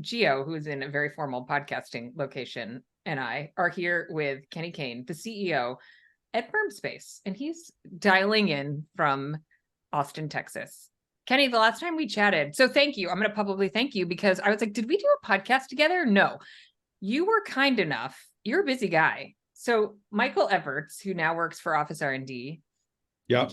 Gio, who is in a very formal podcasting location, and I are here with Kenny Kane, the CEO at Firmspace, and he's dialing in from Austin, Texas. Kenny, the last time we chatted, so thank you. I'm going to publicly thank you because I was like, did we do a podcast together? No, you were kind enough. You're a busy guy. So Michael Everts, who now works for Office R&D. Yep.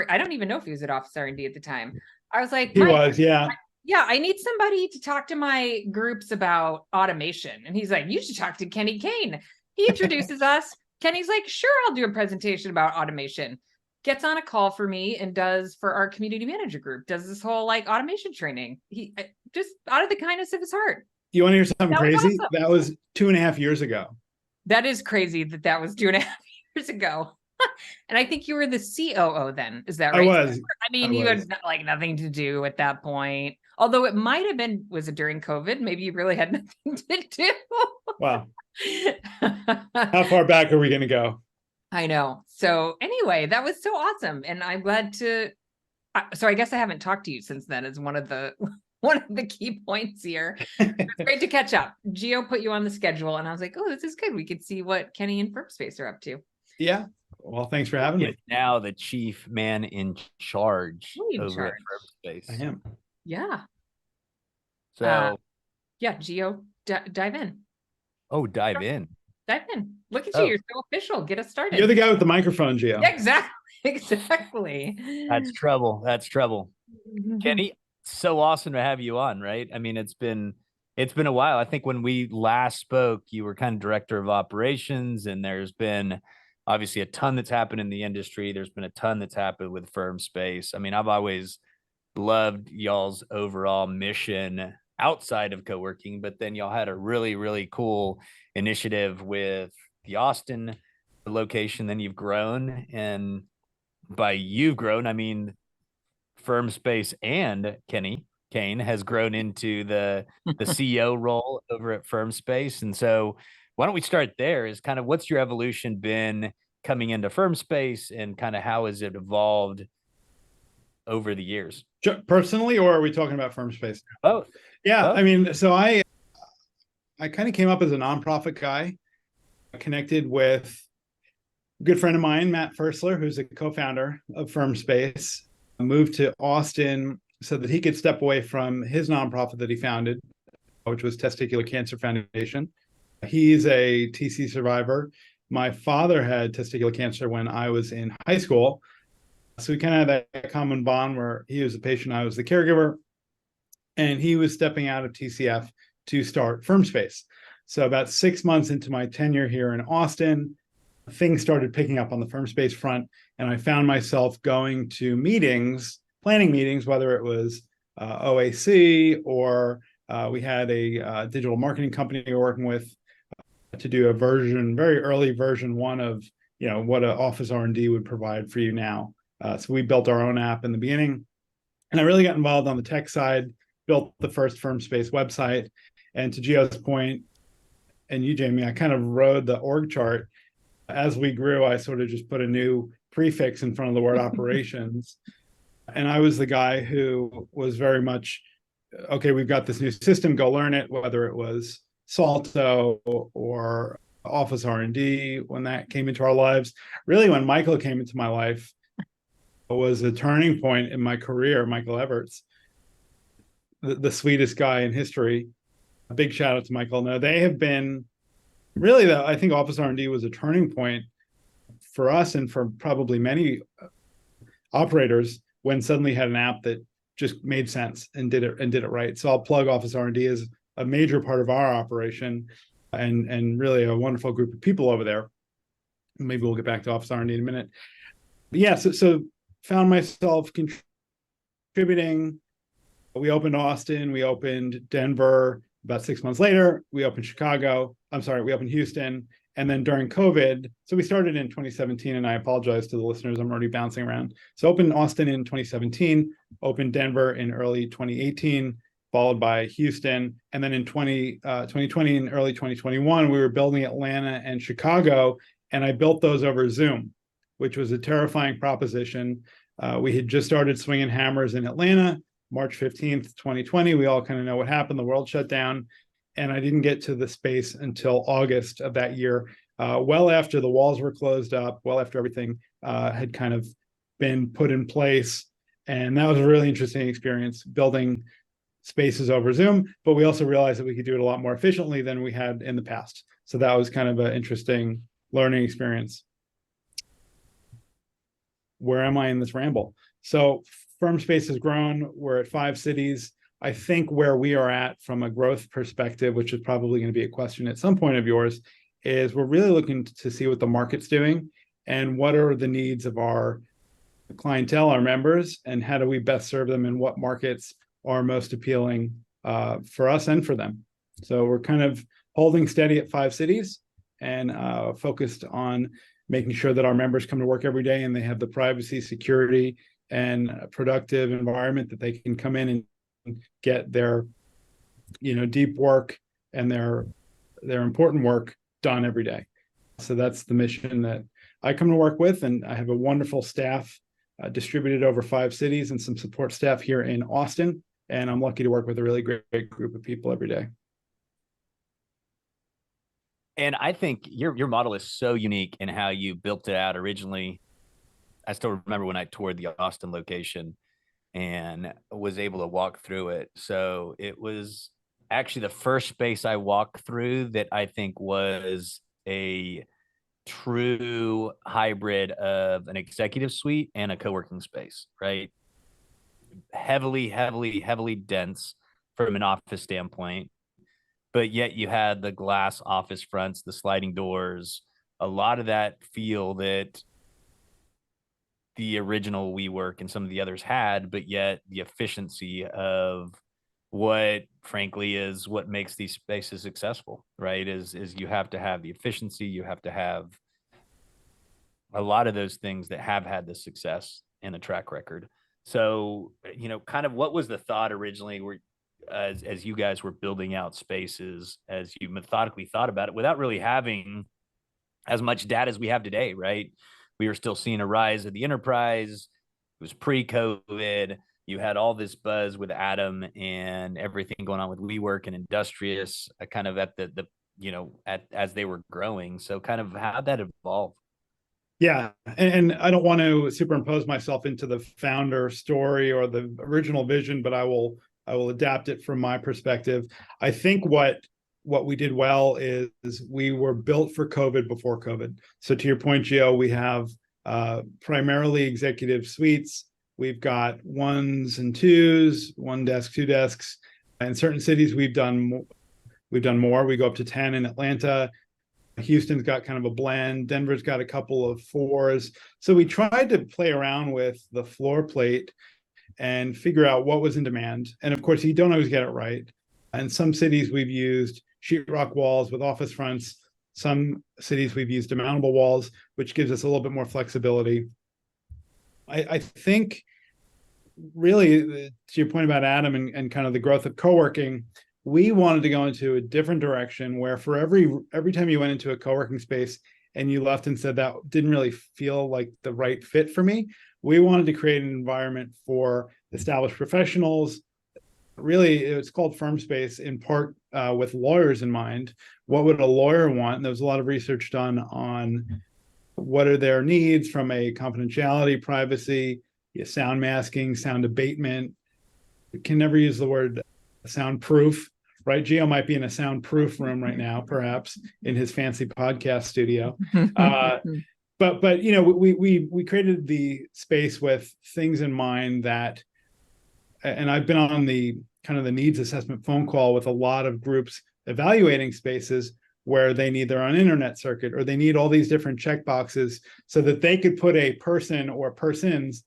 I don't even know if he was at Office R&D at the time. I was like, he was, yeah. Yeah, I need somebody to talk to my groups about automation. And he's like, you should talk to Kenny Kane. He introduces us. Kenny's like, sure, I'll do a presentation about automation. Gets on a call for me and does for our community manager group, does this whole like automation training. He just out of the kindness of his heart. You want to hear something crazy? Awesome. That was 2.5 years ago. That is crazy that was 2.5 years ago. And I think you were the COO then. Is that right? I was. I mean, you had like nothing to do at that point. Although it might have been, was it during COVID? Maybe you really had nothing to do. Wow. How far back are we going to go? I know. So anyway, that was so awesome. And I'm glad to, so I guess I haven't talked to you since then as one of the key points here. It's great to catch up. Gio put you on the schedule and I was like, oh, this is good. We could see what Kenny and Firmspace are up to. Yeah. Well, thanks for having me. Now the chief man in charge over at Firmspace. I am. Yeah. So, yeah, Gio, dive in. Oh, dive in. Dive in. Look at you. You're so official. Get us started. You're the guy with the microphone, Gio. Yeah, exactly. That's trouble. That's trouble. Kenny, so awesome to have you on, right? I mean, it's been a while. I think when we last spoke, you were kind of director of operations, and there's been obviously a ton that's happened in the industry. There's been a ton that's happened with Firmspace. I mean, I've always loved y'all's overall mission outside of co-working, but then y'all had a really, really cool initiative with the Austin location. Then you've grown, and by you've grown, I mean Firmspace and Kenny Kane has grown into the CEO role over at Firmspace. And so why don't we start there? Is kind of what's your evolution been coming into Firmspace, and kind of how has it evolved over the years? Personally, or are we talking about Firmspace? Both. Yeah. Both. I mean, so I kind of came up as a nonprofit guy, connected with a good friend of mine, Matt Fersler, who's a co-founder of Firmspace, moved to Austin so that he could step away from his nonprofit that he founded, which was Testicular Cancer Foundation. He's a TC survivor. My father had testicular cancer when I was in high school. So we kind of had that common bond where he was the patient, I was the caregiver, and he was stepping out of TCF to start Firmspace. So about 6 months into my tenure here in Austin, things started picking up on the Firmspace front, and I found myself going to meetings, planning meetings, whether it was OAC or we had a digital marketing company we were working with to do a very early version 1 of what an Office R&D would provide for you now. So we built our own app in the beginning, and I really got involved on the tech side, built the first Firmspace website. And to Gio's point, and you, Jamie, I kind of rode the org chart. As we grew, I sort of just put a new prefix in front of the word operations. And I was the guy who was very much, okay, we've got this new system, go learn it, whether it was Salto or Office R&D, when that came into our lives. Really, when Michael came into my life, was a turning point in my career. Michael Everts, the sweetest guy in history. A big shout out to Michael. No, they have been really, I think Office R&D was a turning point for us and for probably many operators when suddenly had an app that just made sense and did it right. So I'll plug Office R&D as a major part of our operation, and really a wonderful group of people over there. Maybe we'll get back to Office R&D in a minute. But yeah, so found myself contributing. We opened Austin, we opened Denver. About 6 months later, we opened we opened Houston. And then during COVID, so we started in 2017, and I apologize to the listeners, I'm already bouncing around. So opened Austin in 2017, opened Denver in early 2018, followed by Houston. And then in 2020 and early 2021, we were building Atlanta and Chicago, and I built those over Zoom, which was a terrifying proposition. We had just started swinging hammers in Atlanta. March 15th, 2020. We all kind of know what happened. The world shut down. And I didn't get to the space until August of that year, well after the walls were closed up, well after everything had kind of been put in place. And that was a really interesting experience building spaces over Zoom, but we also realized that we could do it a lot more efficiently than we had in the past. So that was kind of an interesting learning experience. Where am I in this ramble? So Firmspace has grown. We're at 5 cities. I think where we are at from a growth perspective, which is probably going to be a question at some point of yours, is we're really looking to see what the market's doing and what are the needs of our clientele, our members, and how do we best serve them in what markets are most appealing for us and for them. So we're kind of holding steady at 5 cities and focused on making sure that our members come to work every day and they have the privacy, security, and productive environment that they can come in and get their, deep work and their important work done every day. So that's the mission that I come to work with, and I have a wonderful staff distributed over 5 cities and some support staff here in Austin. And I'm lucky to work with a really great group of people every day. And I think your model is so unique in how you built it out originally. I still remember when I toured the Austin location and was able to walk through it. So it was actually the first space I walked through that I think was a true hybrid of an executive suite and a co-working space, right? Heavily dense from an office standpoint, but yet you had the glass office fronts, the sliding doors, a lot of that feel that the original WeWork and some of the others had, but yet the efficiency of what frankly is what makes these spaces successful, right? Is you have to have the efficiency, you have to have a lot of those things that have had the success and the track record. So, kind of what was the thought originally where as you guys were building out spaces, as you methodically thought about it without really having as much data as we have today, right? We were still seeing a rise of the enterprise. It was pre-COVID. You had all this buzz with Adam and everything going on with WeWork and Industrious, kind of at as they were growing. So kind of how'd that evolve? Yeah, and I don't want to superimpose myself into the founder story or the original vision, but I will adapt it from my perspective. I think what we did well is we were built for COVID before COVID. So to your point, Gio, we have primarily executive suites. We've got 1s and 2s, 1 desk, 2 desks. In certain cities, we've done more. We go up to 10 in Atlanta. Houston's got kind of a blend. Denver's got a couple of 4s. So we tried to play around with the floor plate and figure out what was in demand. And of course, you don't always get it right. In some cities, we've used sheetrock walls with office fronts. Some cities, we've used demountable walls, which gives us a little bit more flexibility. I think really, to your point about Adam and kind of the growth of co-working, we wanted to go into a different direction where for every time you went into a co-working space and you left and said that didn't really feel like the right fit for me, we wanted to create an environment for established professionals. Really, it's called Firmspace in part with lawyers in mind. What would a lawyer want? And there was a lot of research done on what are their needs from a confidentiality, privacy, sound masking, sound abatement. We can never use the word soundproof, right? Gio might be in a soundproof room right now, perhaps in his fancy podcast studio. But we created the space with things in mind that, and I've been on the kind of the needs assessment phone call with a lot of groups evaluating spaces where they need their own internet circuit or they need all these different checkboxes so that they could put a person or persons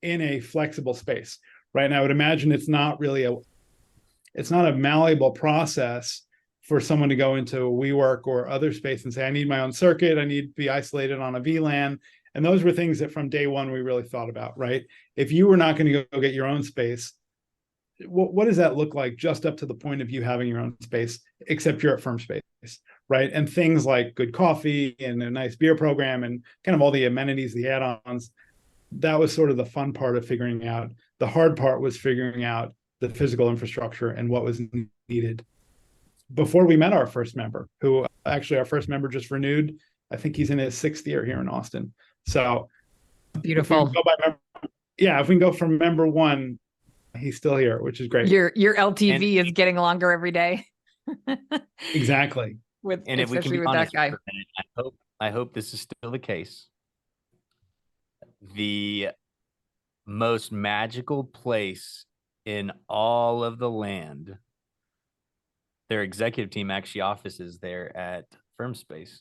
in a flexible space, right? And I would imagine it's not a malleable process for someone to go into a WeWork or other space and say, I need my own circuit, I need to be isolated on a VLAN. And those were things that from day one we really thought about, right? If you were not going to go get your own space, what does that look like just up to the point of you having your own space, except you're at Firmspace, right? And things like good coffee and a nice beer program and kind of all the amenities, the add-ons, that was sort of the fun part of figuring out. The hard part was figuring out the physical infrastructure and what was needed before we met our first member, who actually our first member just renewed. I think he's in his 6th year here in Austin. So Beautiful. If we can go from member 1, he's still here, which is great. Your LTV is getting longer every day. Exactly. And if we can be honest for a minute, I hope this is still the case. The most magical place in all of the land, their executive team actually offices there at Firmspace.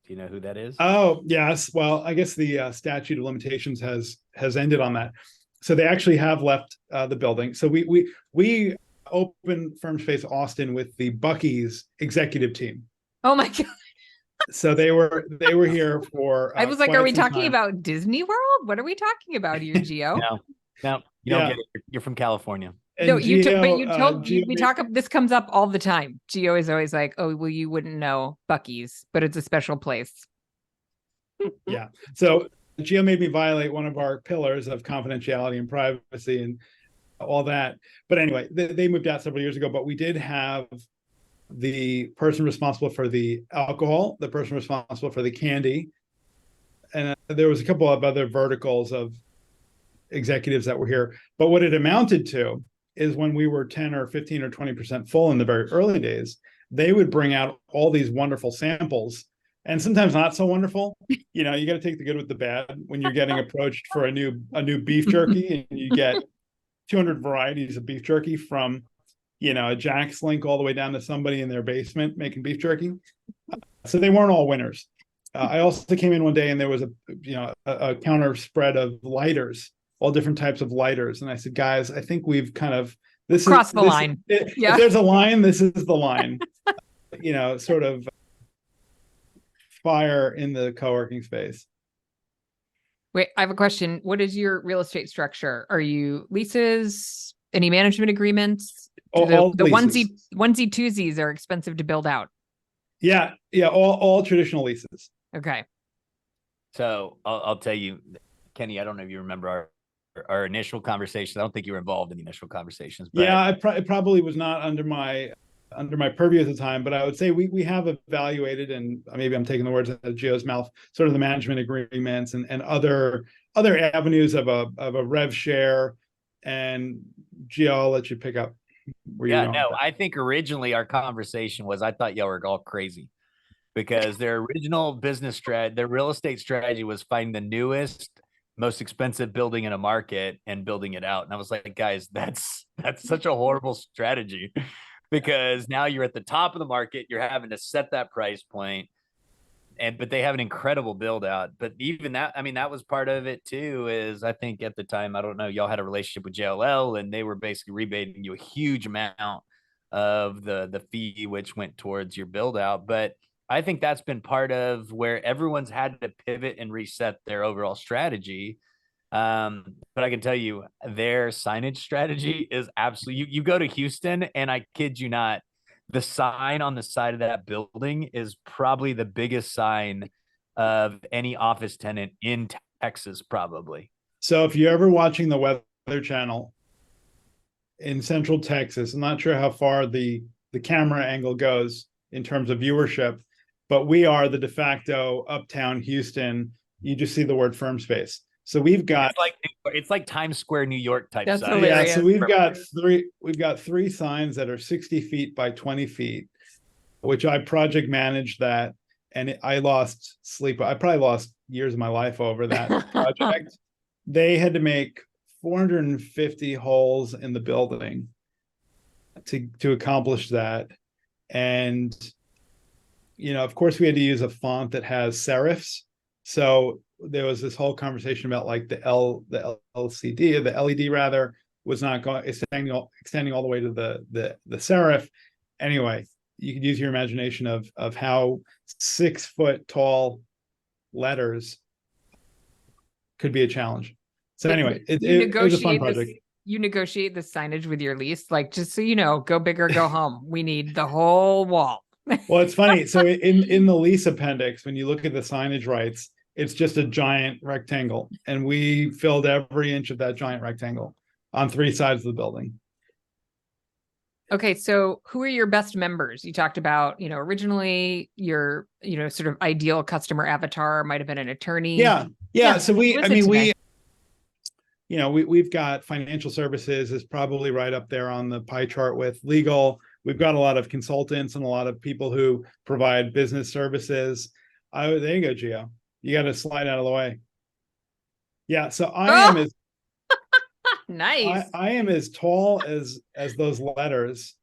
Do you know who that is? Oh, yes. Well, I guess the statute of limitations has ended on that. So they actually have left the building. So we opened Firmspace Austin with the Buckys executive team. Oh my God. So they were here for I was like, are we talking about Disney World? What are we talking about here, Gio? No, you don't get it. You're from California. And No, Gio, we talk. This comes up all the time. Gio is always like, "Oh, well, you wouldn't know Bucky's, but it's a special place." Yeah. So Gio made me violate one of our pillars of confidentiality and privacy and all that. But anyway, they moved out several years ago. But we did have the person responsible for the alcohol, the person responsible for the candy, and there was a couple of other verticals of executives that were here. But what it amounted to is when we were 10 or 15 or 20% full in the very early days, they would bring out all these wonderful samples, and sometimes not so wonderful. You know, you got to take the good with the bad when you're getting approached for a new beef jerky, and you get 200 varieties of beef jerky from, you know, a Jack's Link all the way down to somebody in their basement making beef jerky. So they weren't all winners. I also came in one day and there was a counter spread of lighters, all different types of lighters. And I said, guys, I think we've kind of crossed the line. If there's a line, this is the line. You know, sort of fire in the co-working space. Wait, I have a question. What is your real estate structure? Are you leases? Any management agreements? All the onesie twosies are expensive to build out. Yeah, all traditional leases. Okay. So I'll tell you, Kenny, I don't know if you remember our initial conversations. I don't think you were involved in the initial conversations. But yeah, it probably was not under my purview at the time, but I would say we have evaluated, and maybe I'm taking the words out of Gio's mouth, sort of the management agreements and other avenues of a rev share. And Gio, I'll let you pick up. I think originally our conversation was, I thought y'all were all crazy because their original business strategy, their real estate strategy was finding the newest, most expensive building in a market and building it out. And I was like, guys, that's such a horrible strategy because now you're at the top of the market. You're having to set that price point. But they have an incredible build out. But even that, I mean, that was part of it too, is I think at the time, I don't know, y'all had a relationship with JLL and they were basically rebating you a huge amount of the fee, which went towards your build out. But I think that's been part of where everyone's had to pivot and reset their overall strategy. But I can tell you their signage strategy is absolutely, you go to Houston and I kid you not, the sign on the side of that building is probably the biggest sign of any office tenant in Texas, probably. So if you're ever watching the Weather Channel in Central Texas, I'm not sure how far the camera angle goes in terms of viewership, but we are the de facto uptown Houston. You just see the word Firmspace. So we've got it's like Times Square, New York type That's size. hilarious. Yeah, so we've got three signs that are 60 feet by 20 feet, which I project managed that, and I lost sleep. I probably lost years of my life over that project. They had to make 450 holes in the building to accomplish that. And of course we had to use a font that has serifs. So there was this whole conversation about like the LCD, or the LED rather, was not going extending all the way to the serif. Anyway, you could use your imagination of how 6 foot tall letters could be a challenge. So anyway, it was a fun project. You negotiate the signage with your lease, like, just so you know, go big or go home. We need the whole wall. Well, it's funny. So in the lease appendix, when you look at the signage rights, It's just a giant rectangle. And we filled every inch of that giant rectangle on 3 sides of the building. Okay, so who are your best members? You talked about, originally your, sort of ideal customer avatar might have been an attorney. Yeah. So we've got financial services is probably right up there on the pie chart with legal. We've got a lot of consultants and a lot of people who provide business services. There you go, Gio. You got to slide out of the way. Yeah. So I am as nice. I am as tall as those letters.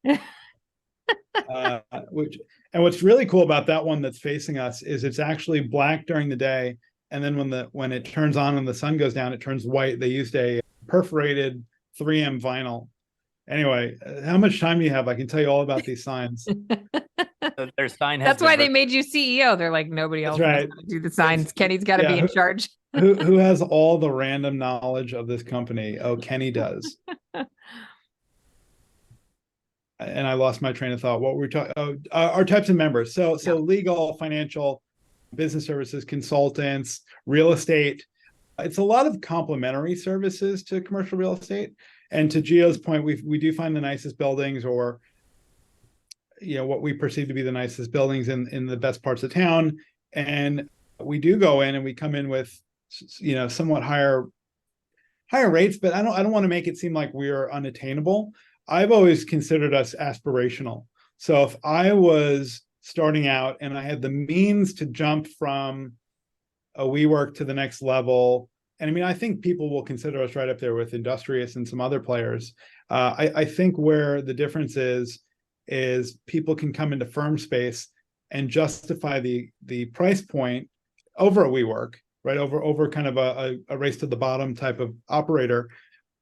What's really cool about that one that's facing us is it's actually black during the day, and then when it turns on and the sun goes down, it turns white. They used a perforated 3M vinyl. Anyway, how much time do you have? I can tell you all about these signs. Their sign has That's why they made you CEO. They're like, nobody else knows how to do the signs. Kenny's got to be in charge. who has all the random knowledge of this company? Oh, Kenny does. And I lost my train of thought. What were we talking? Our types of members. So legal, financial, business services, consultants, real estate. It's a lot of complementary services to commercial real estate. And to Gio's point, we do find the nicest buildings, or what we perceive to be the nicest buildings in the best parts of town. And we do go in and we come in with somewhat higher rates, but I don't want to make it seem like we are unattainable. I've always considered us aspirational. So if I was starting out and I had the means to jump from a WeWork to the next level, and I mean, I think people will consider us right up there with Industrious and some other players. I think where the difference is people can come into Firmspace and justify the price point over a WeWork, right? Over kind of a race to the bottom type of operator,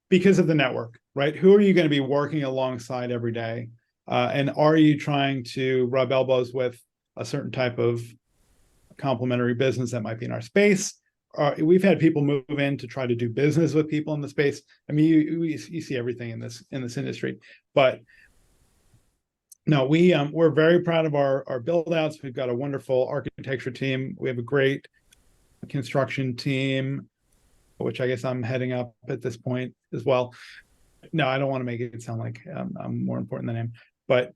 because of the network, right? Who are you going to be working alongside every day? And are you trying to rub elbows with a certain type of complementary business that might be in our space? We've had people move in to try to do business with people in the space. I mean, you see everything in this industry, but no, we're very proud of our build outs. We've got a wonderful architecture team. We have a great construction team, which I guess I'm heading up at this point as well. No, I don't want to make it sound like I'm more important than him, but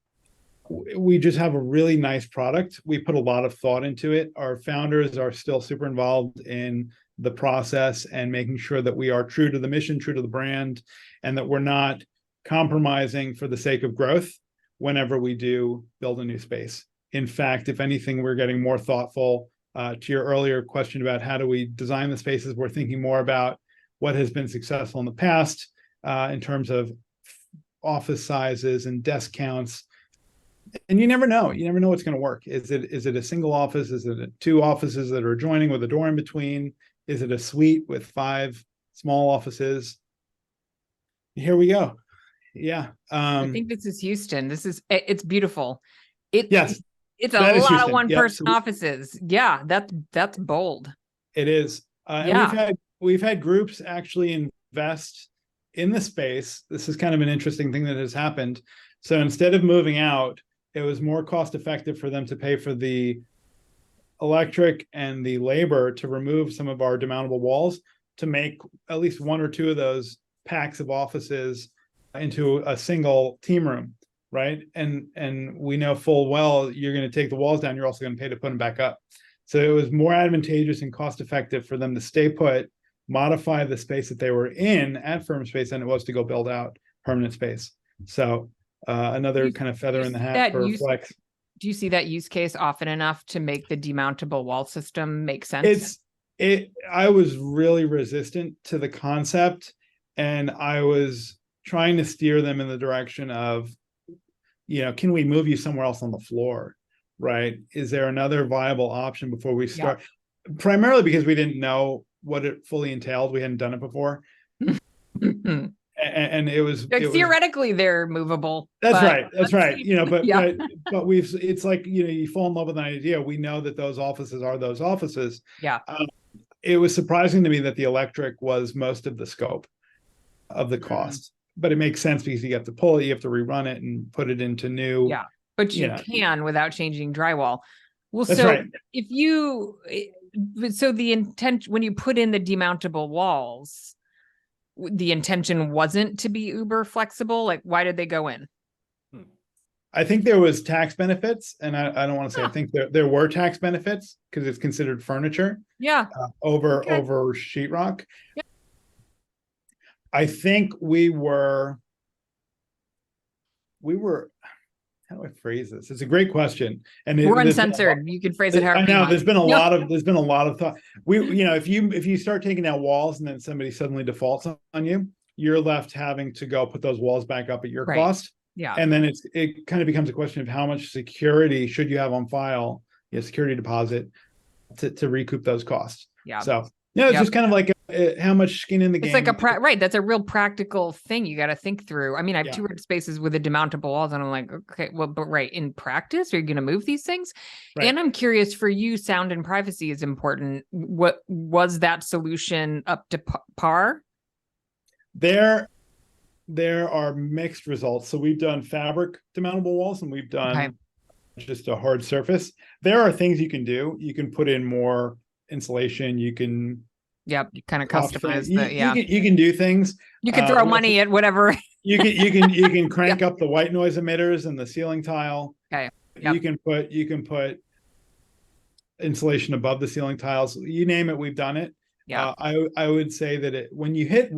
we just have a really nice product. We put a lot of thought into it. Our founders are still super involved in the process and making sure that we are true to the mission, true to the brand, and that we're not compromising for the sake of growth whenever we do build a new space. In fact, if anything, we're getting more thoughtful. To your earlier question about how do we design the spaces, we're thinking more about what has been successful in the past in terms of office sizes and desk counts. And you never know what's going to work. Is it a single office? Is it 2 offices that are adjoining with a door in between? Is it a suite with 5 small offices? Here we go. Yeah. I think this is Houston. It's beautiful. Yes. It's a lot Houston. of one-person offices. Yeah, that's bold. It is. And we've had groups actually invest in the space. This is kind of an interesting thing that has happened. So instead of moving out, it was more cost effective for them to pay for the electric and the labor to remove some of our demountable walls to make at least 1 or 2 of those packs of offices into a single team room, right? And we know full well you're going to take the walls down, you're also going to pay to put them back up. So it was more advantageous and cost effective for them to stay put, modify the space that they were in at Firmspace than it was to go build out permanent space. So another kind of feather in the hat for Flex. Do you see that use case often enough to make the demountable wall system make sense? I was really resistant to the concept, and I was trying to steer them in the direction of, can we move you somewhere else on the floor, right? Is there another viable option before we start? Yeah. Primarily because we didn't know what it fully entailed. We hadn't done it before. And it was theoretically they're movable. That's right. But it's like, you fall in love with an idea. We know that those offices are those offices. Yeah. It was surprising to me that the electric was most of the scope of the cost, but it makes sense because you have to pull it, you have to rerun it and put it into new. Yeah. But you can without changing drywall. Well, That's so right. if you, so the intent when you put in the demountable walls, the intention wasn't to be uber flexible. Like, why did they go in? I think there was tax benefits, and I don't want to say I think there were tax benefits because it's considered furniture. Yeah. Over sheetrock. Yeah. I think we were. How do I phrase this? It's a great question, and we're uncensored. You can phrase it however I know. You want. There's been a lot of thought. If you start taking down walls and then somebody suddenly defaults on you, you're left having to go put those walls back up at your cost. Yeah. And then it kind of becomes a question of how much security should you have on file, security deposit to recoup those costs. Yeah. So it's just kind of like how much skin in the game. It's like right. That's a real practical thing you got to think through. I mean, I have 2 workspaces with the demountable walls, and I'm like, okay, well, but in practice, are you going to move these things? Right. And I'm curious, for you, sound and privacy is important. What was that solution up to par? There are mixed results. So we've done fabric demountable walls, and we've done just a hard surface. There are things you can do. You can put in more insulation. You can you kind of customize you can do things. You can throw money at whatever. you can crank up the white noise emitters and the ceiling tile. Okay. You can put insulation above the ceiling tiles. You name it, we've done it. Yeah. I would say that when you hit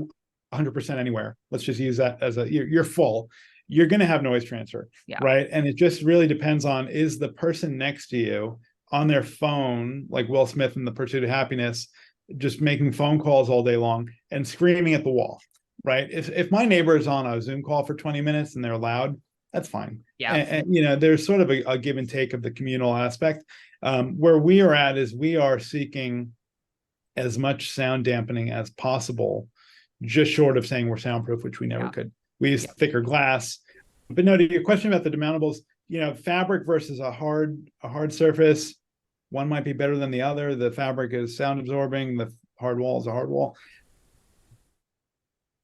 100% anywhere, let's just use that as you're full, you're going to have noise transfer, right? And it just really depends on, is the person next to you on their phone, like Will Smith in The Pursuit of Happiness, just making phone calls all day long and screaming at the wall, right? If my neighbor is on a Zoom call for 20 minutes and they're loud, that's fine. Yeah. And there's sort of a give and take of the communal aspect. Where we are at is we are seeking as much sound dampening as possible, just short of saying we're soundproof, which we never could. We use thicker glass. But no, to your question about the demountables, fabric versus a hard surface, one might be better than the other. The fabric is sound absorbing, the hard wall is a hard wall.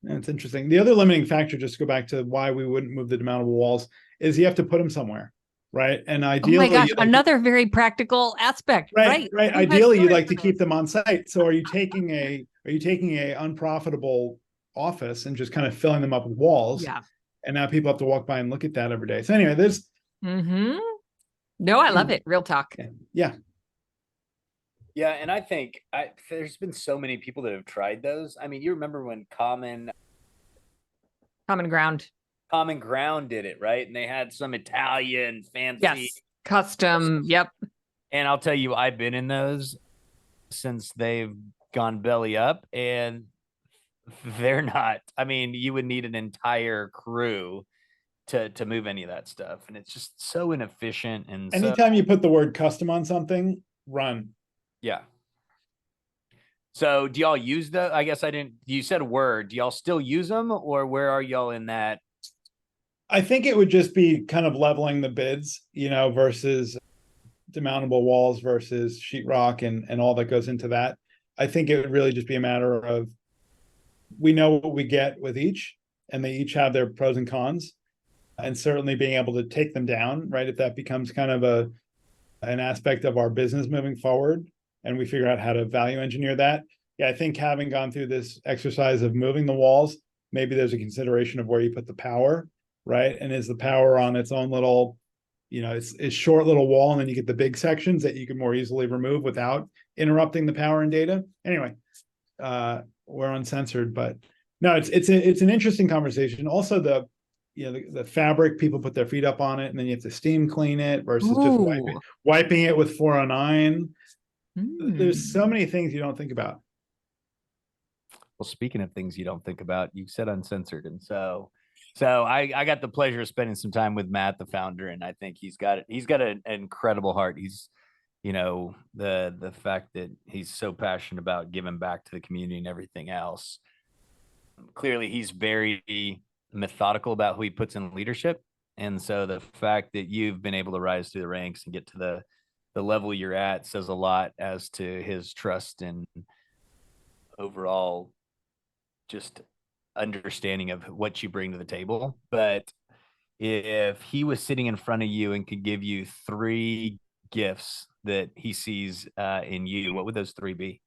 And it's interesting. The other limiting factor, just to go back to why we wouldn't move the demountable walls, is you have to put them somewhere, right? And ideally, oh my gosh, another very practical aspect, right? Ideally, you'd like to keep them on site. So are you taking a unprofitable office and just kind of filling them up with walls? Yeah. And now people have to walk by and look at that every day. So anyway, there's. No, I love it. Real talk. Yeah. Yeah, and I think there's been so many people that have tried those. I mean, you remember when Common Ground did it, right? And they had some Italian fancy custom. Yep. And I'll tell you, I've been in those since they've gone belly up, and they're not. I mean, you would need an entire crew to move any of that stuff, and it's just so inefficient. And anytime you put the word custom on something, run. Yeah. So do y'all use I guess you said Word. Do y'all still use them, or where are y'all in that? I think it would just be kind of leveling the bids, versus demountable walls versus sheetrock and all that goes into that. I think it would really just be a matter of, we know what we get with each, and they each have their pros and cons, and certainly being able to take them down, right? If that becomes kind of an aspect of our business moving forward, and we figure out how to value engineer that. Yeah, I think having gone through this exercise of moving the walls, maybe there's a consideration of where you put the power, right? And is the power on its own little, it's short little wall, and then you get the big sections that you can more easily remove without interrupting the power and data. Anyway, we're uncensored, but no, it's an interesting conversation. Also, the fabric, people put their feet up on it, and then you have to steam clean it versus just wiping it with 409. There's so many things you don't think about. Well, speaking of things you don't think about, you said uncensored, and so I got the pleasure of spending some time with Matt, the founder, and I think he's got an incredible heart. He's, the fact that he's so passionate about giving back to the community and everything else. Clearly, he's very methodical about who he puts in leadership, and so the fact that you've been able to rise through the ranks and get to the level you're at says a lot as to his trust and overall just understanding of what you bring to the table. But if he was sitting in front of you and could give you 3 gifts that he sees in you, what would those three be?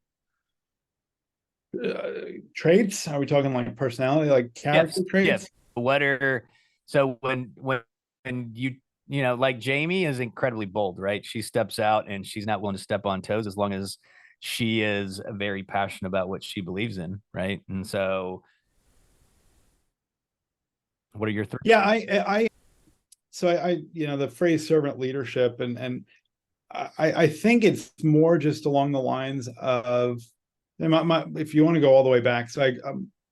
Traits? Are we talking like personality, like character traits? Yes. What are so when you know, like Jamie is incredibly bold, right? She steps out and she's not willing to step on toes as long as she is very passionate about what she believes in, right? And so, what are your three? Yeah, I the phrase servant leadership, and I think it's more just along the lines of, if you want to go all the way back. So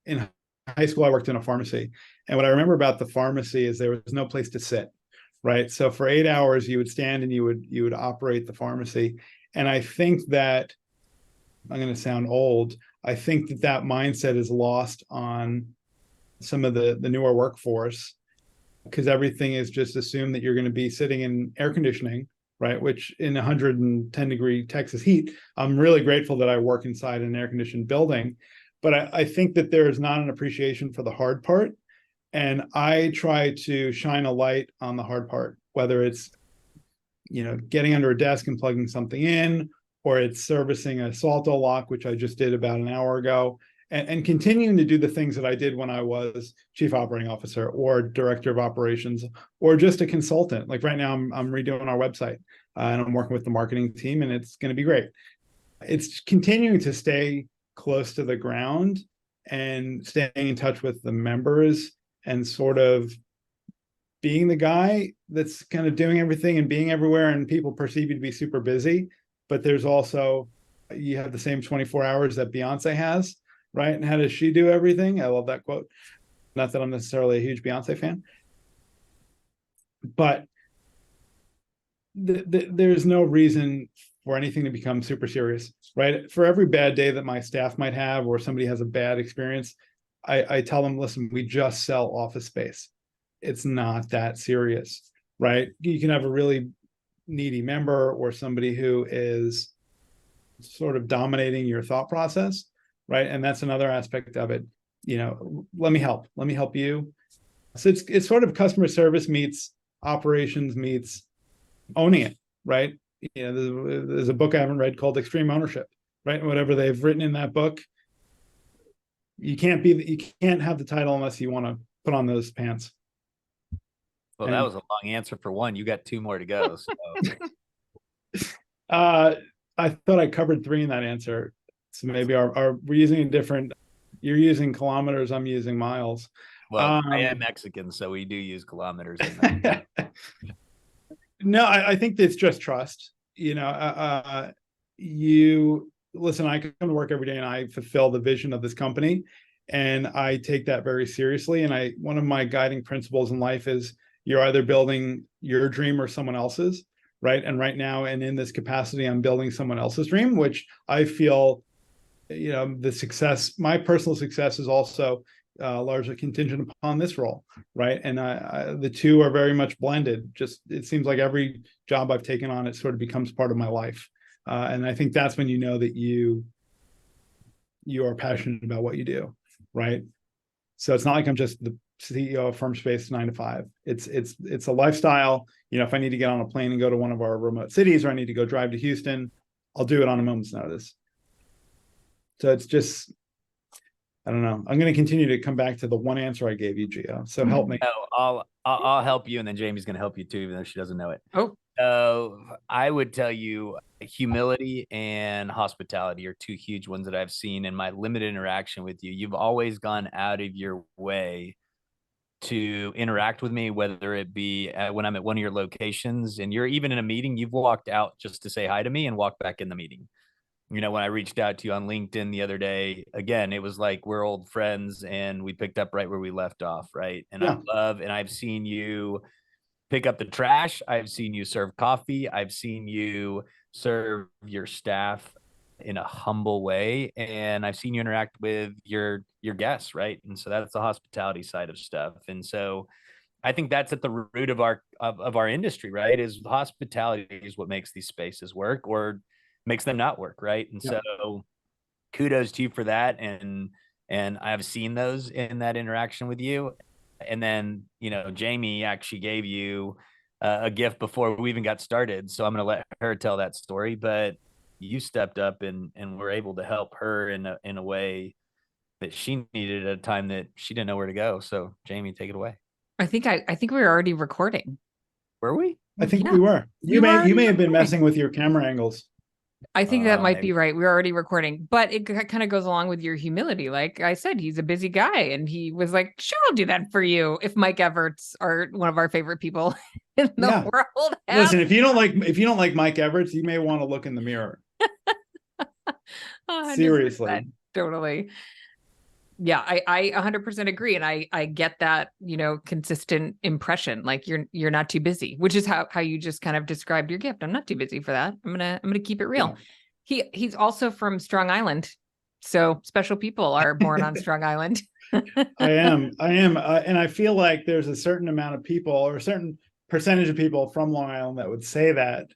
in high school, I worked in a pharmacy. And what I remember about the pharmacy is there was no place to sit, right? So for 8 hours, you would stand and you would operate the pharmacy. And I think that, I'm going to sound old, I think that mindset is lost on some of the newer workforce, because everything is just assumed that you're going to be sitting in air conditioning, right? Which in 110-degree Texas heat, I'm really grateful that I work inside an air conditioned building. But I think that there is not an appreciation for the hard part. And I try to shine a light on the hard part, whether it's, getting under a desk and plugging something in, or it's servicing a Salto lock, which I just did about an hour ago, and continuing to do the things that I did when I was chief operating officer or director of operations, or just a consultant. Like right now, I'm redoing our website, and I'm working with the marketing team, and it's going to be great. It's continuing to stay close to the ground and staying in touch with the members, and sort of being the guy that's kind of doing everything and being everywhere, and people perceive you to be super busy. But there's also, you have the same 24 hours that Beyonce has, right? And how does she do everything? I love that quote. Not that I'm necessarily a huge Beyonce fan, but there's no reason for anything to become super serious, right? For every bad day that my staff might have, or somebody has a bad experience, I tell them, listen, we just sell office space. It's not that serious, right? You can have a really needy member, or somebody who is sort of dominating your thought process, right? And that's another aspect of it. Let me help you. So it's sort of customer service meets operations meets owning it, right? There's a book I haven't read called Extreme Ownership, right? Whatever they've written in that book, you can't have the title unless you want to put on those pants. Well, that was a long answer for one. You got two more to go. So. I thought I covered three in that answer. So maybe we're using a different. You're using kilometers. I'm using miles. Well, I am Mexican, so we do use kilometers. In that. No, I think it's just trust. You listen. I come to work every day and I fulfill the vision of this company, and I take that very seriously. And one of my guiding principles in life is, you're either building your dream or someone else's, right? And right now, and in this capacity, I'm building someone else's dream, which I feel, my personal success is also largely contingent upon this role, right? And the two are very much blended. Just, it seems like every job I've taken on, it sort of becomes part of my life. And I think that's when you know that you are passionate about what you do, right? So it's not like I'm just the CEO of Firmspace 9 to 5. It's a lifestyle. If I need to get on a plane and go to one of our remote cities, or I need to go drive to Houston, I'll do it on a moment's notice. So it's just, I don't know. I'm going to continue to come back to the one answer I gave you, Gio. So help me. No, I'll help you, and then Jamie's going to help you too, even though she doesn't know it. Oh, I would tell you humility and hospitality are two huge ones that I've seen in my limited interaction with you. You've always gone out of your way to interact with me, whether it be when I'm at one of your locations, and you're even in a meeting, you've walked out just to say hi to me and walk back in the meeting. When I reached out to you on LinkedIn the other day, again, it was like we're old friends and we picked up right where we left off, right? And Yeah. I've seen you pick up the trash. I've seen you serve coffee. I've seen you serve your staff in a humble way, and I've seen you interact with your guests, right? And so that's the hospitality side of stuff. And so I think that's at the root of our industry, right? Is hospitality is what makes these spaces work or makes them not work, right? And so kudos to you for that. And I've seen those in that interaction with you. And then, Jamie actually gave you a gift before we even got started. So I'm going to let her tell that story. But you stepped up and were able to help her in a way that she needed at a time that she didn't know where to go. So Jamie, take it away. I think we were already recording. Were we? I think Yeah. we were. You We were may have been recording. messing with your camera angles. I think that might Maybe. be right. We were already recording, but it kind of goes along with your humility. Like I said, he's a busy guy, and he was like, "Sure, I'll do that for you." If Mike Everts are one of our favorite people in the Yeah. world, Listen, if you don't like Mike Everts, you may want to look in the mirror. 100%, Seriously. totally. Yeah, I 100% agree, and I get that, consistent impression. Like you're not too busy, which is how you just kind of described your gift. I'm not too busy for that. I'm gonna keep it real. Yeah. He's also from Strong Island, so special people are born on Strong Island. I am, and I feel like there's a certain amount of people, or a certain percentage of people from Long Island that would say that,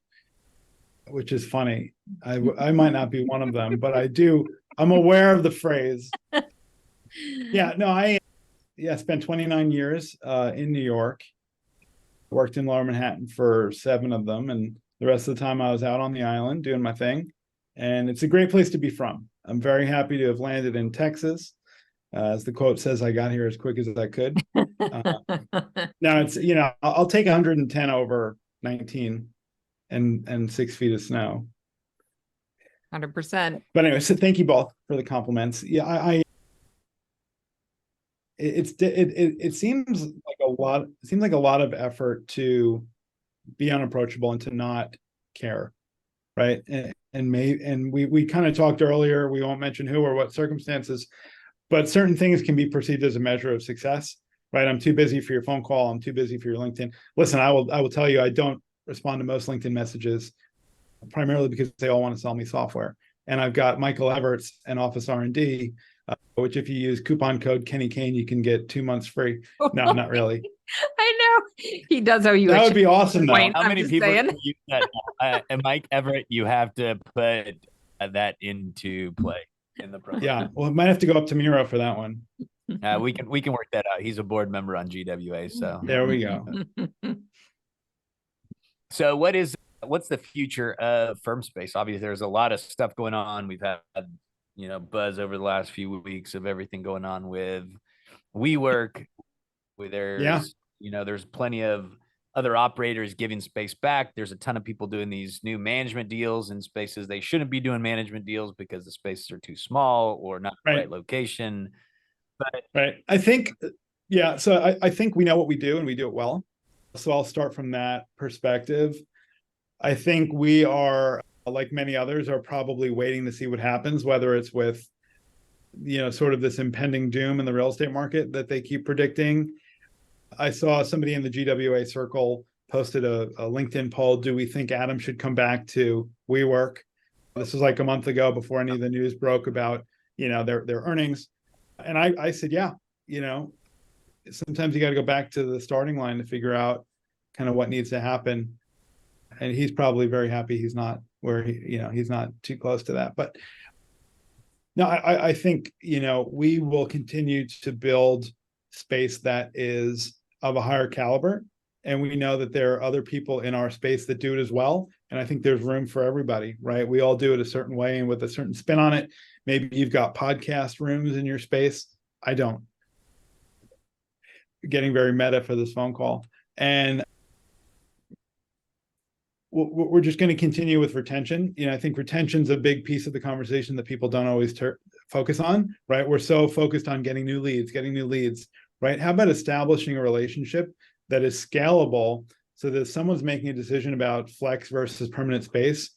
which is funny. I might not be one of them, but I do. I'm aware of the phrase. Yeah, no, I spent 29 years in New York. Worked in Lower Manhattan for 7 of them, and the rest of the time I was out on the island doing my thing. And it's a great place to be from. I'm very happy to have landed in Texas. As the quote says, I got here as quick as I could. Now it's, I'll take 110 over 19 and 6 feet of snow. 100%. But anyway, so thank you both for the compliments. Yeah, it seems like a lot of effort to be unapproachable and to not care, right? And we kind of talked earlier, we won't mention who or what circumstances, but certain things can be perceived as a measure of success, right? I'm too busy for your phone call, I'm too busy for your LinkedIn. Listen, I will tell you, I don't respond to most LinkedIn messages, primarily because they all want to sell me software. And I've got Michael Everts and Office R&D, which if you use coupon code Kenny Kane, you can get 2 months free. No, not really. I know he does owe you. That would be awesome, though. Point. How I'm many just people saying. use that? And Mike Everett, you have to put that into play in the program. Yeah, well, it might have to go up to Miro for that one. We can work that out. He's a board member on GWA, so There we go. So what's the future of Firmspace? Obviously, there's a lot of stuff going on. We've had buzz over the last few weeks of everything going on with WeWork. There's plenty of other operators giving space back. There's a ton of people doing these new management deals in spaces they shouldn't be doing management deals because the spaces are too small or not the right location. But right, I think, so I think we know what we do and we do it well. So I'll start from that perspective. I think we are, like many others, are probably waiting to see what happens, whether it's with, sort of this impending doom in the real estate market that they keep predicting. I saw somebody in the GWA circle posted a LinkedIn poll. Do we think Adam should come back to WeWork? This was like a month ago, before any of the news broke about, their earnings. And I said, yeah, sometimes you got to go back to the starting line to figure out kind of what needs to happen. And he's probably very happy he's not where he's not too close to that. But no, I think, we will continue to build space that is of a higher caliber. And we know that there are other people in our space that do it as well. And I think there's room for everybody, right? We all do it a certain way and with a certain spin on it. Maybe you've got podcast rooms in your space. I don't. Getting very meta for this phone call. And we're just going to continue with retention. I think retention's a big piece of the conversation that people don't always focus on, right? We're so focused on getting new leads, right? How about establishing a relationship that is scalable so that if someone's making a decision about flex versus permanent space,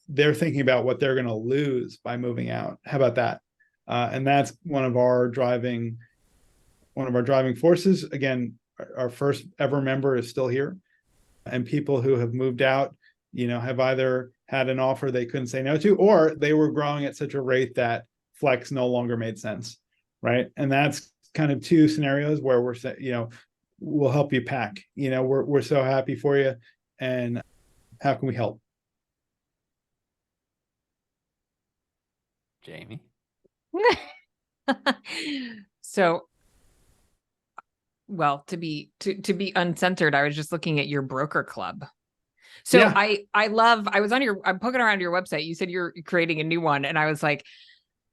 they're thinking about what they're going to lose by moving out. How about that? And that's one of our driving forces. Again, our first ever member is still here. And people who have moved out, have either had an offer they couldn't say no to, or they were growing at such a rate that flex no longer made sense, right? And that's kind of 2 scenarios where we're, we'll help you pack. We're so happy for you, and how can we help? Jamie. So well, to be uncensored, I was just looking at your broker club. So Yeah. I'm poking around your website. You said you're creating a new one, and I was like,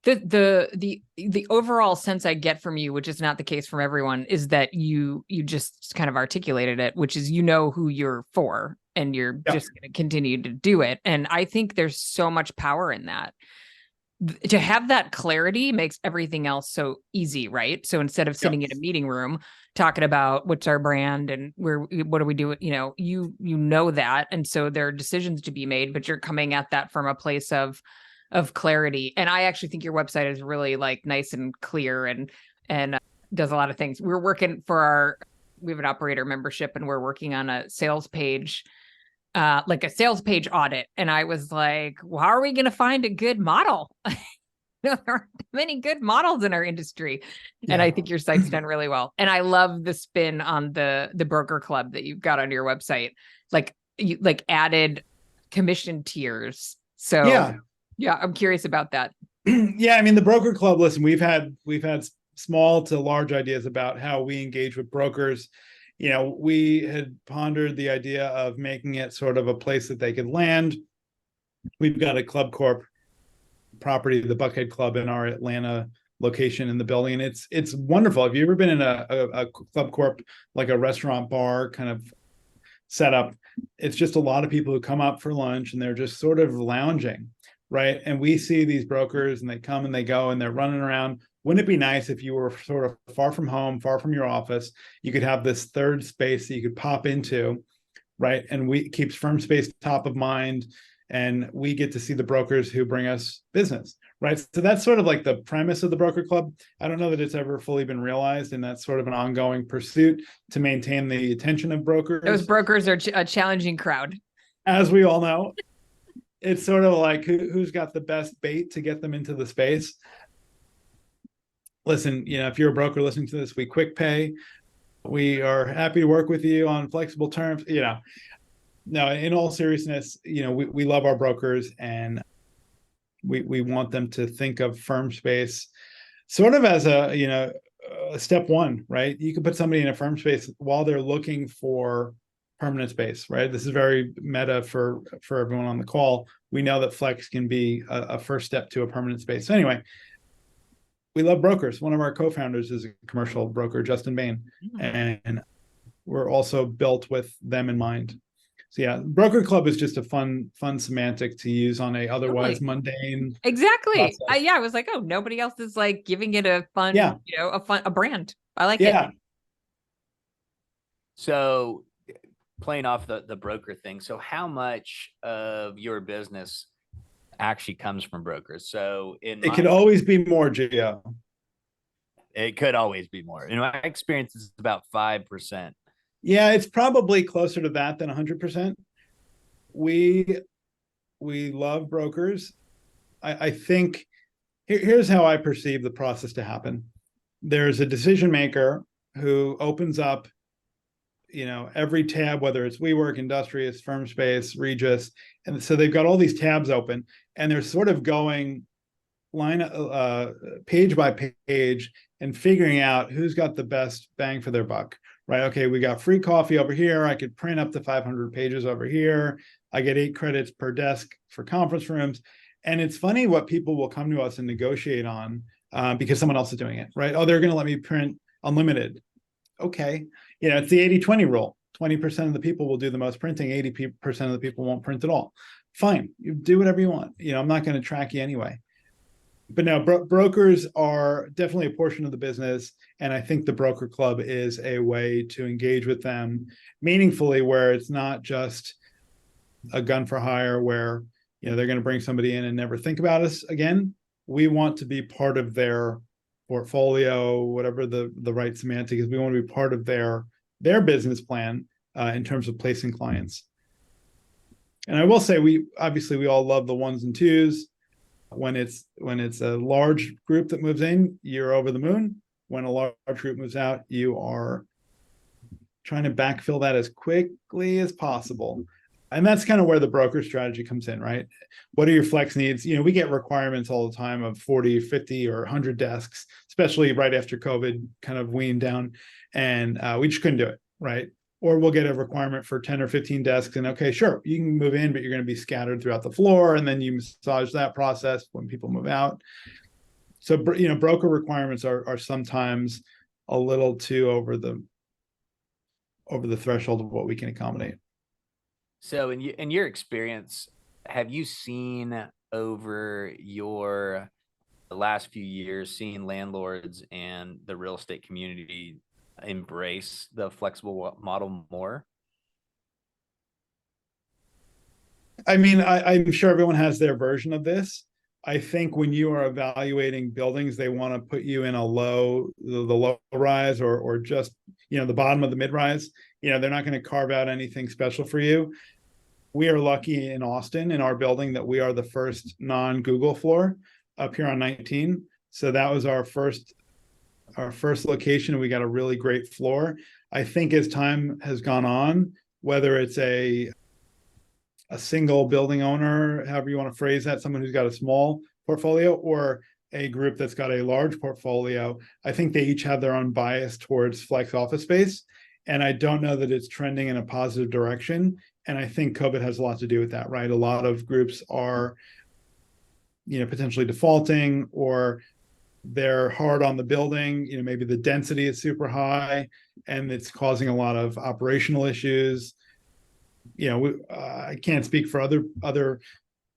the overall sense I get from you, which is not the case from everyone, is that you just kind of articulated it, which is, you know who you're for, and you're just going to continue to do it. And I think there's so much power in that. To have that clarity makes everything else so easy, right? So instead of sitting in a meeting room talking about what's our brand and what do we do, you know that, and so there are decisions to be made, but you're coming at that from a place of clarity. And I actually think your website is really like nice and clear and does a lot of things. We have an operator membership, and we're working on a sales page. Like a sales page audit. And I was like, well, how are we going to find a good model? There aren't many good models in our industry. Yeah. And I think your site's done really well. And I love the spin on the broker club that you've got on your website. Like you added commission tiers. So yeah, I'm curious about that. Yeah. I mean, the broker club, listen, we've had small to large ideas about how we engage with brokers. We had pondered the idea of making it sort of a place that they could land. We've got a Club Corp property, the Buckhead Club, in our Atlanta location in the building. And it's wonderful. Have you ever been in a Club Corp, like a restaurant bar kind of setup? It's just a lot of people who come up for lunch and they're just sort of lounging, right? And we see these brokers and they come and they go and they're running around. Wouldn't it be nice if you were sort of far from home, far from your office, you could have this third space that you could pop into, right? And keeps Firmspace top of mind, and we get to see the brokers who bring us business, right? So that's sort of like the premise of the broker club. I don't know that it's ever fully been realized, and that's sort of an ongoing pursuit to maintain the attention of brokers. Those brokers are a challenging crowd. As we all know, it's sort of like who's got the best bait to get them into the space. Listen, if you're a broker listening to this, we quick pay. We are happy to work with you on flexible terms. No, in all seriousness, we love our brokers, and we want them to think of Firmspace sort of as a step one, right? You can put somebody in a Firmspace while they're looking for permanent space, right? This is very meta for everyone on the call. We know that flex can be a first step to a permanent space. So anyway, we love brokers. One of our co-founders is a commercial broker, Justin Bain, and we're also built with them in mind. So yeah, broker club is just a fun semantic to use on a otherwise mundane. Exactly. I was like, oh, nobody else is like giving it a fun, a brand. I like it. So playing off the broker thing. So how much of your business actually comes from brokers? So it could always be more, Gio. It could always be more. In my experience, it's about 5%. Yeah, it's probably closer to that than 100%. We love brokers. I think here's how I perceive the process to happen. There's a decision maker who opens up, every tab, whether it's WeWork, Industrious, Firmspace, Regus, and so they've got all these tabs open, and they're sort of going page by page and figuring out who's got the best bang for their buck, right? Okay, we got free coffee over here. I could print up to 500 pages over here. I get 8 credits per desk for conference rooms. And it's funny what people will come to us and negotiate on because someone else is doing it, right? Oh, they're going to let me print unlimited. Okay. It's the 80-20 rule. 20% of the people will do the most printing. 80% of the people won't print at all. Fine. You do whatever you want. I'm not going to track you anyway. But no, brokers are definitely a portion of the business. And I think the broker club is a way to engage with them meaningfully, where it's not just a gun for hire where, they're going to bring somebody in and never think about us again. We want to be part of their portfolio, whatever the right semantic is. We want to be part of their business plan in terms of placing clients. And I will say, we all love the ones and twos. When it's a large group that moves in, you're over the moon. When a large group moves out, you are trying to backfill that as quickly as possible. And that's kind of where the broker strategy comes in, right? What are your flex needs? We get requirements all the time of 40, 50, or 100 desks, especially right after COVID kind of weaned down. And we just couldn't do it, right? Or we'll get a requirement for 10 or 15 desks, and okay, sure, you can move in, but you're going to be scattered throughout the floor. And then you massage that process when people move out. So, broker requirements are sometimes a little too over the threshold of what we can accommodate. So in your experience, have you seen over your the last few years, seeing landlords and the real estate community embrace the flexible model more? I mean, I'm sure everyone has their version of this. I think when you are evaluating buildings, they want to put you in the low rise or just, the bottom of the mid rise. They're not going to carve out anything special for you. We are lucky in Austin in our building that we are the first non-Google floor up here on 19. So that was our first location. We got a really great floor. I think as time has gone on, whether it's a single building owner, however you want to phrase that, someone who's got a small portfolio, or a group that's got a large portfolio, I think they each have their own bias towards flex office space. And I don't know that it's trending in a positive direction. And I think COVID has a lot to do with that, right? A lot of groups are, potentially defaulting, or they're hard on the building. Maybe the density is super high and it's causing a lot of operational issues. I can't speak for other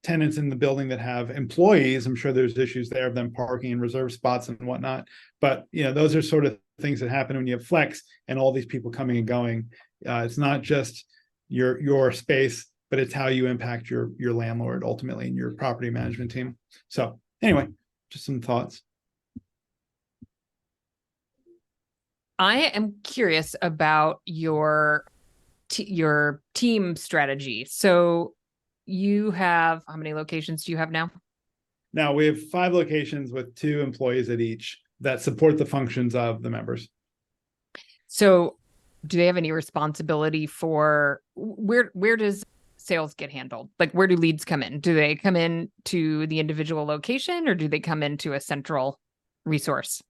tenants in the building that have employees. I'm sure there's issues there of them parking in reserved spots and whatnot. But those are sort of things that happen when you have flex and all these people coming and going. It's not just your space, but it's how you impact your landlord ultimately and your property management team. So anyway, just some thoughts. I am curious about your team strategy. So you have, how many locations do you have now? Now we have 5 locations with 2 employees at each that support the functions of the members. So do they have any responsibility for where does sales get handled? Like, where do leads come in? Do they come in to the individual location, or do they come into a central resource?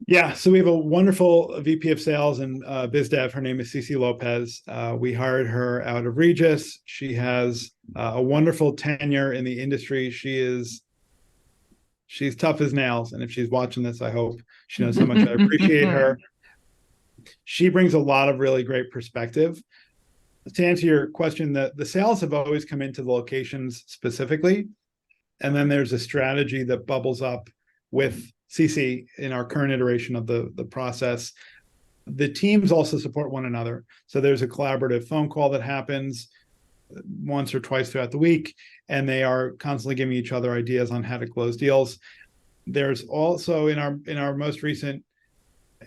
Yeah, so we have a wonderful VP of sales and biz dev. Her name is Cece Lopez. We hired her out of Regis. She has a wonderful tenure in the industry. She's tough as nails. And if she's watching this, I hope she knows how much I appreciate her. She brings a lot of really great perspective. To answer your question, the sales have always come into the locations specifically. And then there's a strategy that bubbles up with CC in our current iteration of the process. The teams also support one another. So there's a collaborative phone call that happens once or twice throughout the week, and they are constantly giving each other ideas on how to close deals. There's also in our most recent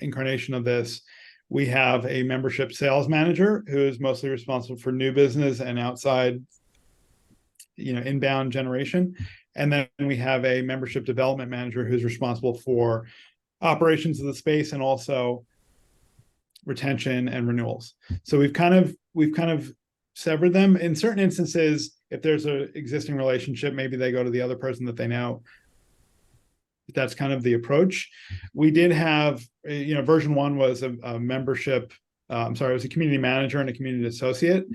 incarnation of this, we have a membership sales manager who is mostly responsible for new business and outside, inbound generation. And then we have a membership development manager who's responsible for operations of the space and also retention and renewals. So we've kind of severed them. In certain instances, if there's an existing relationship, maybe they go to the other person that they know. That's kind of the approach. We did have, version 1 was a membership. It was a community manager and a community associate.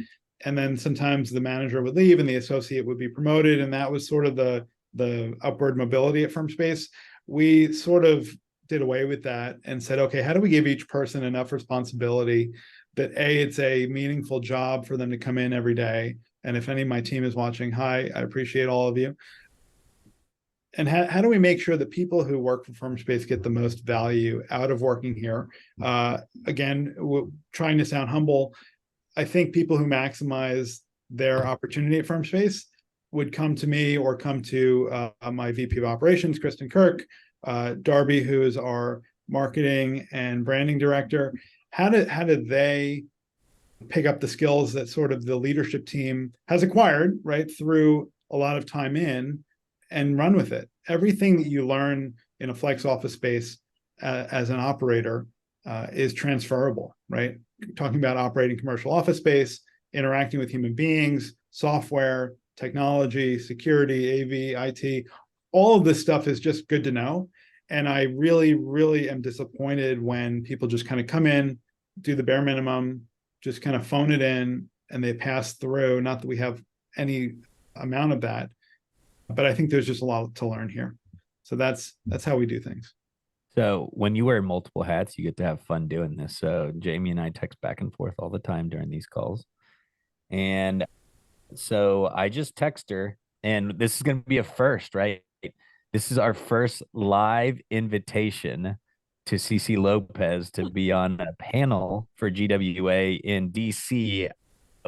And then sometimes the manager would leave and the associate would be promoted. And that was sort of the upward mobility at Firmspace. We sort of did away with that and said, okay, how do we give each person enough responsibility that it's a meaningful job for them to come in every day? And if any of my team is watching, hi, I appreciate all of you. And how do we make sure that people who work for Firmspace get the most value out of working here? Again, trying to sound humble, I think people who maximize their opportunity at Firmspace would come to me or come to my VP of operations, Kristen Kirk, Darby, who is our marketing and branding director. How did they pick up the skills that sort of the leadership team has acquired, right, through a lot of time in, and run with it? Everything that you learn in a flex office space as an operator is transferable, right? Talking about operating commercial office space, interacting with human beings, software, technology, security, AV, IT, all of this stuff is just good to know. And I really, really am disappointed when people just kind of come in, do the bare minimum, just kind of phone it in, and they pass through. Not that we have any amount of that, but I think there's just a lot to learn here. So that's how we do things. So when you wear multiple hats, you get to have fun doing this. So Jamie and I text back and forth all the time during these calls. And so I just text her, and this is going to be a first, right? This is our first live invitation to CC Lopez to be on a panel for GWA in DC.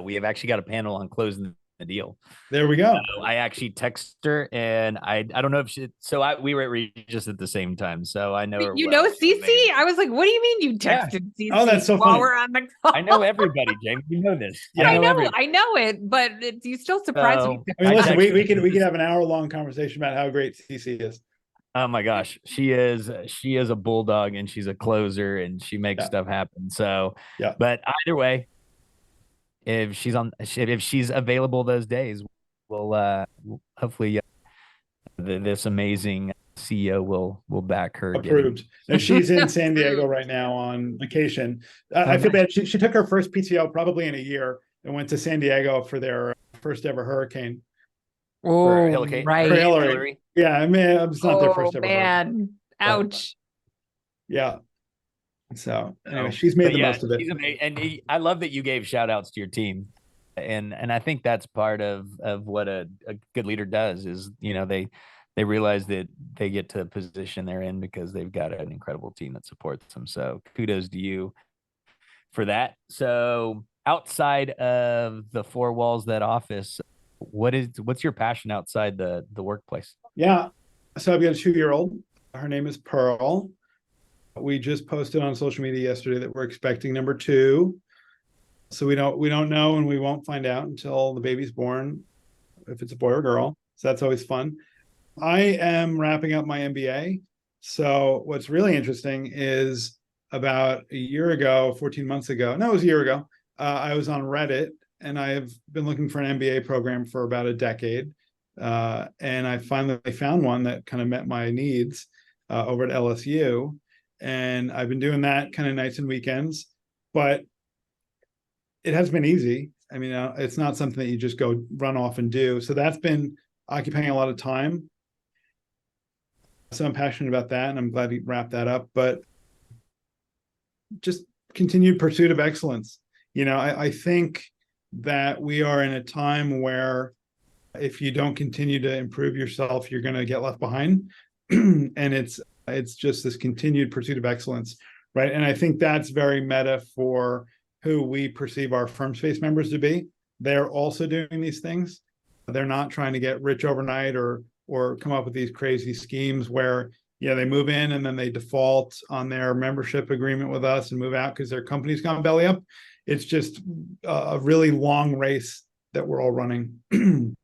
We have actually got a panel on closing the deal. There we go. So I actually text her, and I don't know if we were at Regis at the same time, so I know her. You well. know CC? I was like, what do you mean you texted CC? Oh, that's so while funny. we're on the call? I know everybody, James. You know this. Yeah. I know everybody. it, but you still surprised me. I mean, listen, we texted can have an hour-long conversation about how great CC is. Oh my gosh, she is a bulldog, and she's a closer, and she makes stuff happen. So, yeah. But either way, if she's available those days, we'll hopefully this amazing CEO will back her. Approved. And she's in San Diego right now on vacation. I feel bad. She took her first PTO probably in a year and went to San Diego for their first ever hurricane. Oh, right. Hillary. Yeah, I mean, it's not their first ever hurricane. Ouch. Yeah. So anyway, she's made the most of it. And I love that you gave shout outs to your team. And I think that's part of what a good leader does is, they realize that they get to a position they're in because they've got an incredible team that supports them. So kudos to you for that. So outside of the four walls of that office, what's your passion outside the workplace? Yeah. So I've got a 2-year-old. Her name is Pearl. We just posted on social media yesterday that we're expecting number 2. So we don't know, and we won't find out until the baby's born, if it's a boy or girl. So that's always fun. I am wrapping up my MBA. So what's really interesting is about a year ago, 14 months ago, no, it was a year ago, I was on Reddit, and I have been looking for an MBA program for about a decade. And I finally found one that kind of met my needs over at LSU. And I've been doing that kind of nights and weekends, but it has been easy. I mean, it's not something that you just go run off and do. So that's been occupying a lot of time. So I'm passionate about that, and I'm glad we wrapped that up. But just continued pursuit of excellence. I think that we are in a time where if you don't continue to improve yourself, you're going to get left behind. And it's just this continued pursuit of excellence, right? And I think that's very meta for who we perceive our Firmspace members to be. They're also doing these things. They're not trying to get rich overnight or come up with these crazy schemes where, they move in and then they default on their membership agreement with us and move out because their company's gone belly up. It's just a really long race that we're all running. I'm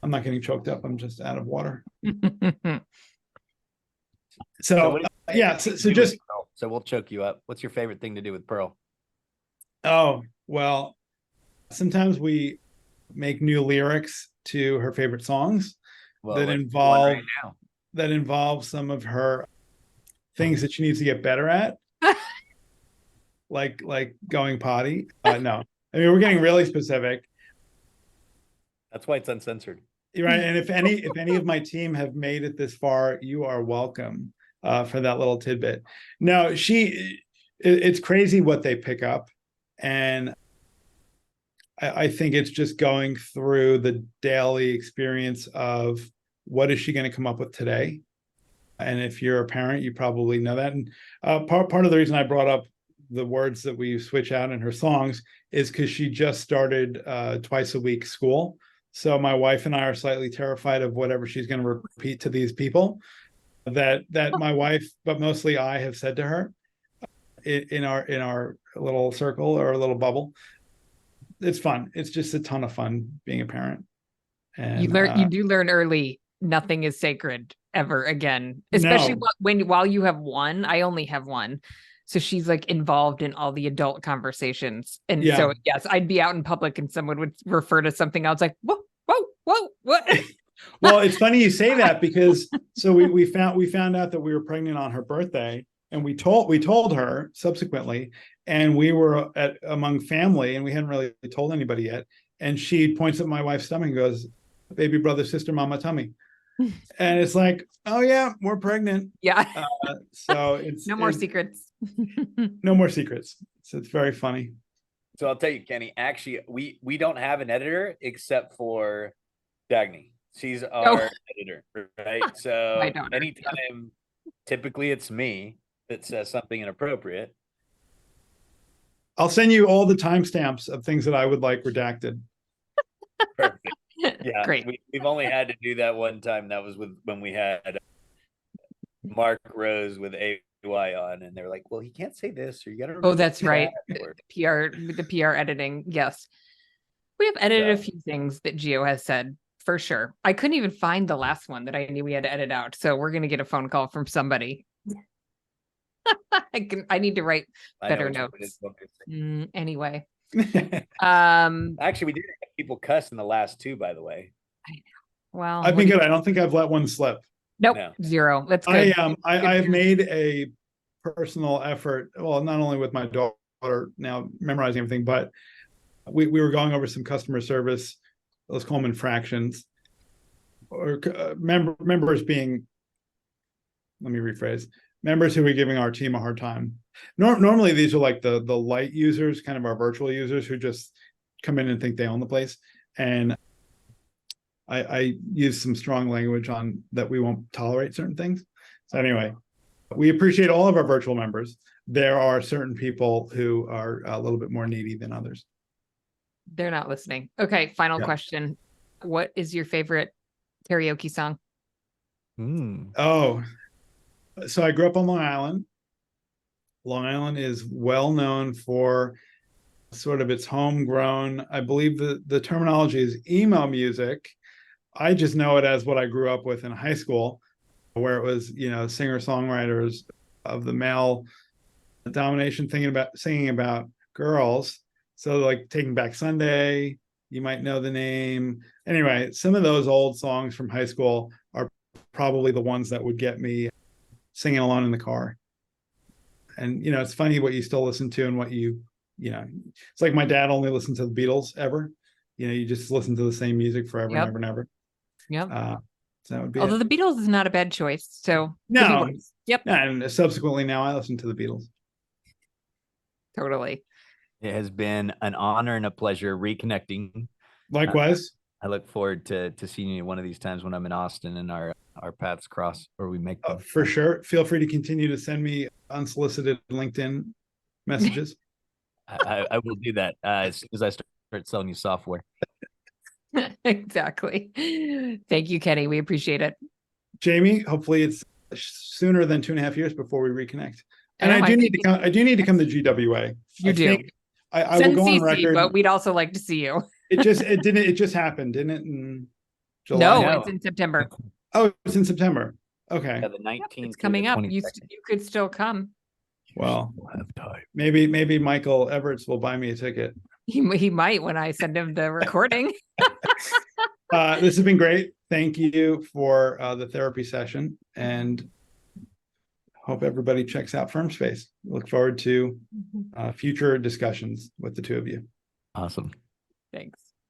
not getting choked up. I'm just out of water. So we'll choke you up. What's your favorite thing to do with Pearl? Oh, well, sometimes we make new lyrics to her favorite songs that involve some of her things that she needs to get better at, like going potty. No, I mean, we're getting really specific. That's why it's uncensored. Right. And if any of my team have made it this far, you are welcome for that little tidbit. No, it's crazy what they pick up. And I think it's just going through the daily experience of what is she going to come up with today. And if you're a parent, you probably know that. And part of the reason I brought up the words that we switch out in her songs is because she just started twice a week school. So my wife and I are slightly terrified of whatever she's going to repeat to these people that my wife, but mostly I, have said to her in our little circle or a little bubble. It's fun. It's just a ton of fun being a parent. And you do learn early. Nothing is sacred ever again, especially while you have one. I only have one. So she's like involved in all the adult conversations. And Yeah. so, yes, I'd be out in public and someone would refer to something else like, whoa, whoa, whoa, what? Well, it's funny you say that because so we found out that we were pregnant on her birthday, and we told her subsequently, and we were among family, and we hadn't really told anybody yet. And she points at my wife's stomach and goes, "Baby brother, sister, mama, tummy." And it's like, oh yeah, we're pregnant. Yeah. So it's No more secrets. No more secrets. So it's very funny. So I'll tell you, Kenny, actually, we don't have an editor except for Dagny. She's our editor, right? So anytime, typically it's me that says something inappropriate. I'll send you all the timestamps of things that I would like redacted. Perfect. Yeah, Great. We've only had to do that one time. That was when we had Mark Rose with AY on, and they're like, "Well, he can't say this, or you got to." Oh, that's right. The PR editing. Yes, we have edited a few things that Gio has said for sure. I couldn't even find the last one that I knew we had to edit out, so we're gonna get a phone call from somebody. I need to write better notes. Anyway. Actually, we did have people cuss in the last two, by the way. I know. Well, I've been good. I don't think I've let one slip. Nope, no. Zero. That's good. I've made a personal effort. Well, not only with my daughter now memorizing everything, but we were going over some customer service. Let's call them infractions, or members being. Let me rephrase. Members who were giving our team a hard time. Normally, these are like the light users, kind of our virtual users who just come in and think they own the place. And I use some strong language on that we won't tolerate certain things. So anyway, we appreciate all of our virtual members. There are certain people who are a little bit more needy than others. They're not listening. Okay, final question. What is your favorite karaoke song? Oh, so I grew up on Long Island. Long Island is well known for sort of its homegrown, I believe the terminology is emo music. I just know it as what I grew up with in high school, where it was, singer-songwriters of the male domination singing about girls. So like Taking Back Sunday, you might know the name. Anyway, some of those old songs from high school are probably the ones that would get me singing along in the car. And, it's funny what you still listen to and what it's like my dad only listened to the Beatles ever. You just listen to the same music forever and ever and ever. Yep. So that would be Although the Beatles is not a bad choice. So no. Yep. And subsequently now I listen to the Beatles. Totally. It has been an honor and a pleasure reconnecting. Likewise. I look forward to seeing you one of these times when I'm in Austin and our paths cross, or we make them. For sure. Feel free to continue to send me unsolicited LinkedIn messages. I will do that as soon as I start selling you software. Exactly. Thank you, Kenny. We appreciate it. Jamie, hopefully it's sooner than 2.5 years before we reconnect. And I do need to come to GWA. You do. I will go on record. But we'd also like to see you. It just happened, didn't it? In July? No, it's in September. Oh, it's in September. Okay. Yeah, the 19th. It's coming up. You could still come. Well, we'll have time. Maybe Michael Everts will buy me a ticket. He might when I send him the recording. This has been great. Thank you for the therapy session, and hope everybody checks out Firmspace. Look forward to future discussions with the two of you. Awesome. Thanks.